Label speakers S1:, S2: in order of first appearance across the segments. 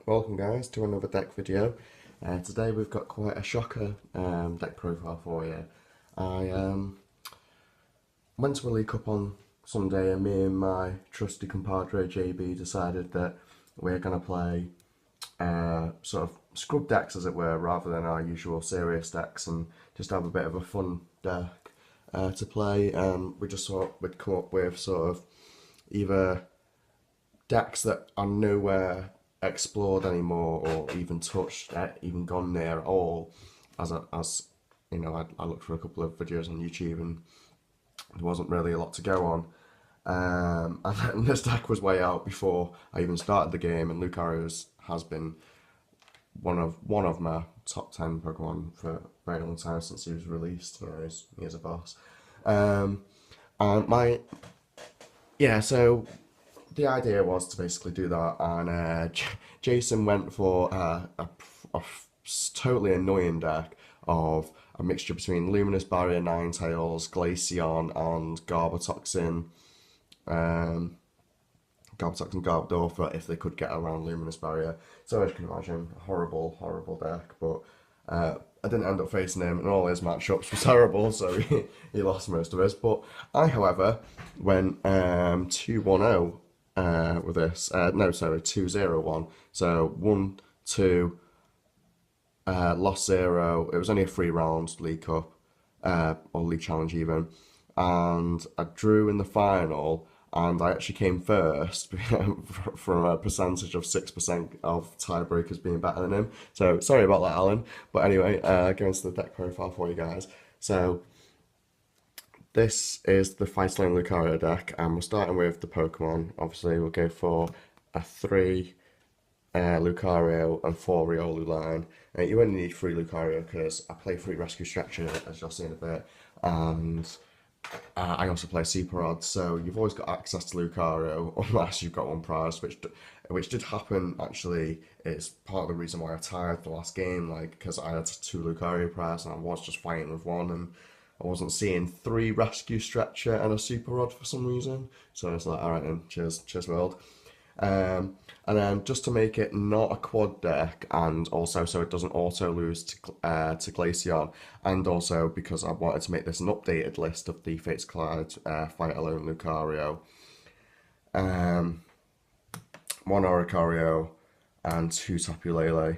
S1: Welcome guys to another deck video. Today we've got quite a shocker deck profile for you. I went to a League Cup on Sunday and me and my trusty compadre JB decided that we're going to play sort of scrub decks as it were rather than our usual serious decks and just have a bit of a fun deck to play. We just thought we'd come up with sort of either decks that are nowhere explored anymore or even touched, even gone near at all. As you know, I looked for a couple of videos on YouTube and there wasn't really a lot to go on. And this deck was way out before I even started the game, and Lucario has been one of my top 10 Pokemon for a very long time since he was released. You know, he's a boss. And my so the idea was to basically do that, and Jason went for totally annoying deck of a mixture between Luminous Barrier, Ninetales, Glaceon, and Garbodor for if they could get around Luminous Barrier. So as you can imagine, a horrible deck, but I didn't end up facing him, and all his matchups were terrible, so he lost most of his. But I, however, went 2-1-0 with this. No, sorry, 2-0-1. So 1-2, lost 0. It was only a 3-round League Cup, or League Challenge even. And I drew in the final, and I actually came first from a percentage of 6% of tiebreakers being better than him. So sorry about that, Alan. But anyway, going to the deck profile for you guys. So this is the Fight Alone Lucario deck, and we're starting with the Pokemon. Obviously, we'll go for a 3 Lucario and 4 Riolu line. You only need 3 Lucario because I play 3 Rescue Stretcher, as you'll see in a bit, and I also play Super Odds, so you've always got access to Lucario unless you've got one prize, which did happen actually. It's part of the reason why I tired the last game, like because I had 2 Lucario prize and I was just fighting with one, and I wasn't seeing 3 Rescue Stretcher and a Super Rod for some reason. So I was like, alright then, cheers world. And then just to make it not a quad deck, and also so it doesn't auto lose to Glaceon, and also because I wanted to make this an updated list of the Fates Collide Fight Alone Lucario, 1 Oricorio and 2 Tapu Lele.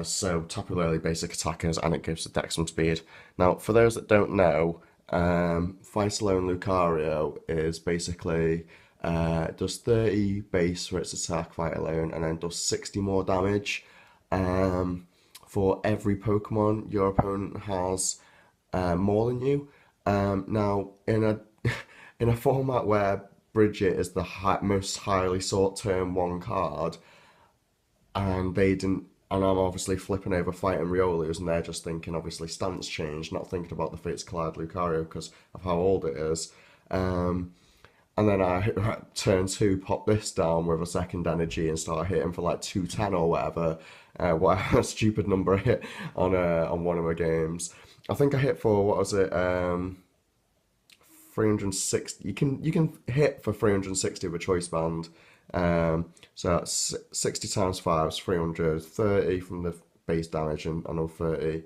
S1: So Tapu Lele basic attackers, and it gives the deck some speed. Now, for those that don't know, Fight Alone Lucario is basically does 30 base for its attack, Fight Alone, and then does 60 more damage for every Pokemon your opponent has more than you. Now, in a in a format where Bridget is the most highly sought term 1 card, and they didn't, and I'm obviously flipping over fighting Riolus, and they're just thinking obviously stance change, not thinking about the Fates Collide Lucario because of how old it is. And then I turn 2, pop this down with a second energy and start hitting for like 210 or whatever, whatever stupid number I hit on one of my games. I think I hit for, what was it, 360. You can hit for 360 with Choice Band. So that's 60 times 5 is 300, 30 from the base damage and another 30.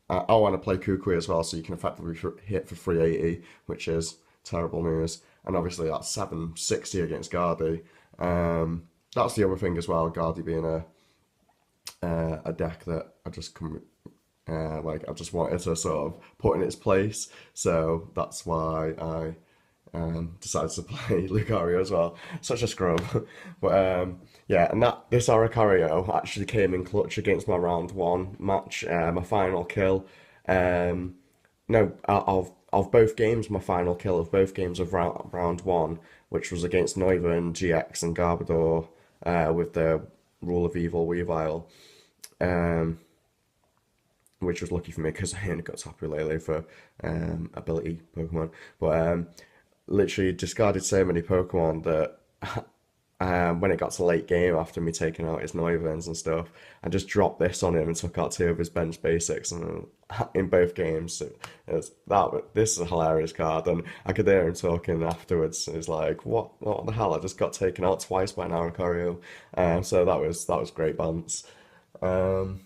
S1: I want to play Kukui as well, so you can effectively hit for 380, which is terrible news. And obviously that's 760 against Garde. That's the other thing as well, Garde being a deck that I just I just wanted to sort of put in its place. So that's why I decided to play Lucario as well. Such a scrub. But yeah, and this Oricorio actually came in clutch against my round 1 match, my final kill. No, of both games, my final kill of both games of round 1, which was against Noivern, GX, and Garbodor with the Rule of Evil Weavile, which was lucky for me because I only got Tapu Lele for ability Pokemon. But literally discarded so many Pokemon that when it got to late game after me taking out his Noivens and stuff, I just dropped this on him and took out two of his bench basics, and in both games, it was that. This is a hilarious card, and I could hear him talking afterwards. It was like, what the hell? I just got taken out twice by an Lucario, so that was great balance. Um,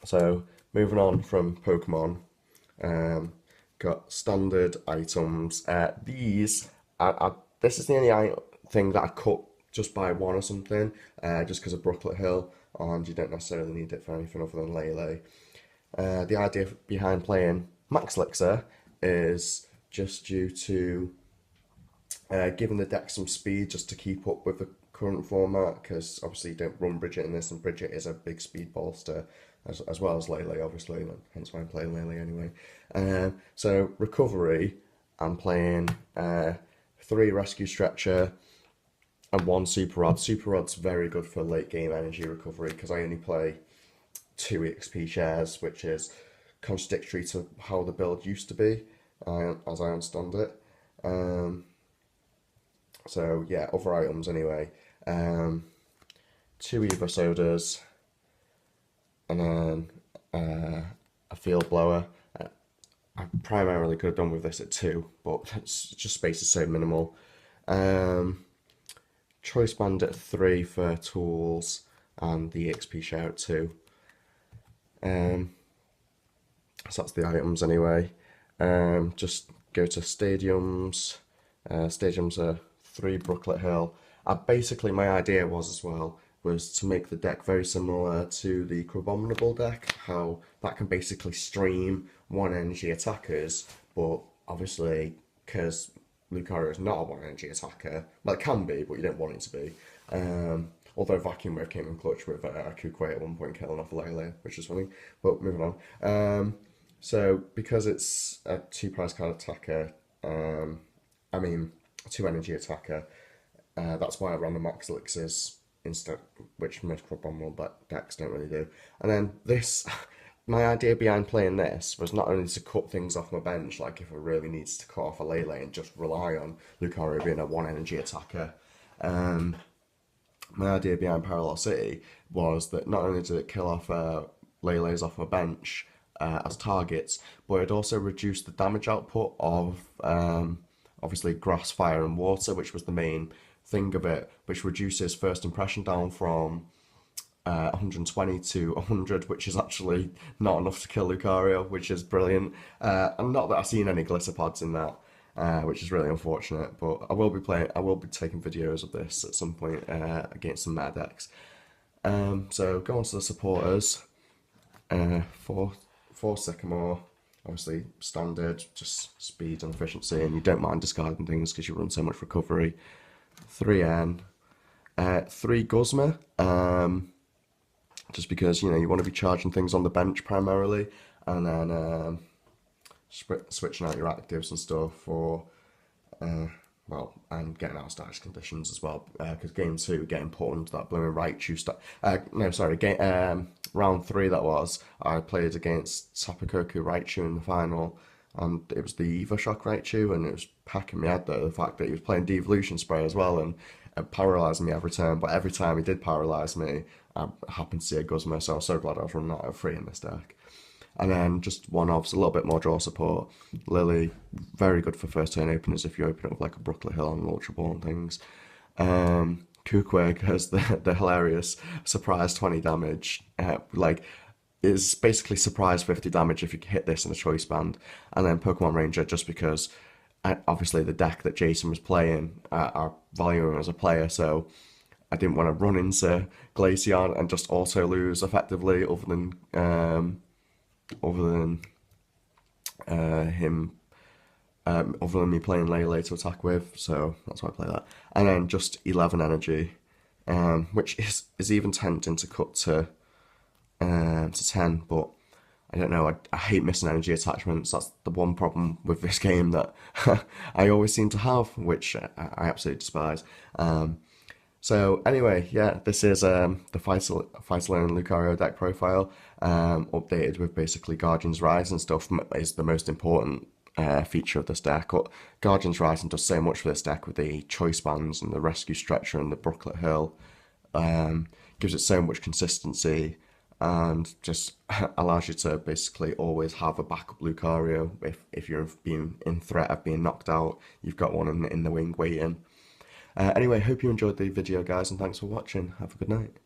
S1: so moving on from Pokemon, um, got standard items. This is the only thing that I cut just by one or something, just because of Brooklet Hill, and you don't necessarily need it for anything other than Lele. The idea behind playing Max Elixir is just due to giving the deck some speed just to keep up with the current format, because obviously you don't run Bridget in this, and Bridget is a big speed bolster, as well as Lele, obviously, hence why I'm playing Lele anyway. So recovery, I'm playing 3 Rescue Stretcher and 1 Super Rod. Super Rod's very good for late game energy recovery, because I only play 2 XP shares, which is contradictory to how the build used to be, as I understand it. So yeah, other items anyway. 2 Eva Sodas, and then a Field Blower. I primarily could have done with this at 2, but it's just space is so minimal. Choice Band at 3 for tools, and the XP share at 2. So that's the items anyway. Just go to stadiums. Stadiums are 3 Brooklet Hill. Basically, my idea was to make the deck very similar to the Crabominabal deck, how that can basically stream 1 energy attackers, but obviously, because Lucario is not a 1 energy attacker, well, it can be, but you don't want it to be. Although Vacuum Wave came in clutch with Kukui at one point killing off Lele, which is funny, but moving on. So, because it's a 2 price card attacker, I mean, 2 energy attacker, that's why I ran the Max Elixirs instead, which most Crabominable decks don't really do. And then this, my idea behind playing this was not only to cut things off my bench, like if I really needs to cut off a Lele and just rely on Lucario being a 1 energy attacker. My idea behind Parallel City was that not only did it kill off Lele's off my bench as targets, but it also reduced the damage output of obviously Grass, Fire, and Water, which was the main thing of it, which reduces first impression down from 120 to 100, which is actually not enough to kill Lucario, which is brilliant. And not that I've seen any Glitterpods in that, which is really unfortunate. But I will be taking videos of this at some point against some meta decks. So go on to the supporters. For Sycamore, obviously standard, just speed and efficiency, and you don't mind discarding things because you run so much recovery. 3N, 3 Guzma, just because you want to be charging things on the bench primarily, and then switching out your actives and stuff for and getting out of status conditions as well, because game 2 getting put into that blooming Raichu round 3 that was, I played against Sapakoku Raichu in the final, and it was the Eva Shock Raichu, and it was packing me head though, the fact that he was playing Devolution Spray as well, and paralysing me every turn, but every time he did paralyse me, I happened to see a Guzma, so I was so glad I was running out of 3 in this deck. And then just one offs, a little bit more draw support. Lily, very good for first turn openers if you open it with like a Brooklet Hill and Ultra Ball and things. Kukui has the hilarious surprise 20 damage. Is basically surprise 50 damage if you hit this in a choice band. And then Pokemon Ranger, just because obviously the deck that Jason was playing, I value him as a player, so I didn't want to run into Glaceon and just auto lose effectively, other than him, other than me playing Lele to attack with, so that's why I play that. And then just 11 energy, which is even tempting to cut to 10, but I don't know, I hate missing energy attachments. That's the one problem with this game that I always seem to have, which I absolutely despise. So anyway, yeah, this is the Fight Alone Lucario deck profile, updated with basically Guardian's Rise and stuff is the most important feature of this deck. But Guardian's Rising does so much for this deck with the choice bands and the Rescue Stretcher and the Brooklet Hill. Gives it so much consistency and just allows you to basically always have a backup Lucario. If you're being in threat of being knocked out, you've got one in the wing waiting. Anyway, hope you enjoyed the video, guys, and thanks for watching. Have a good night.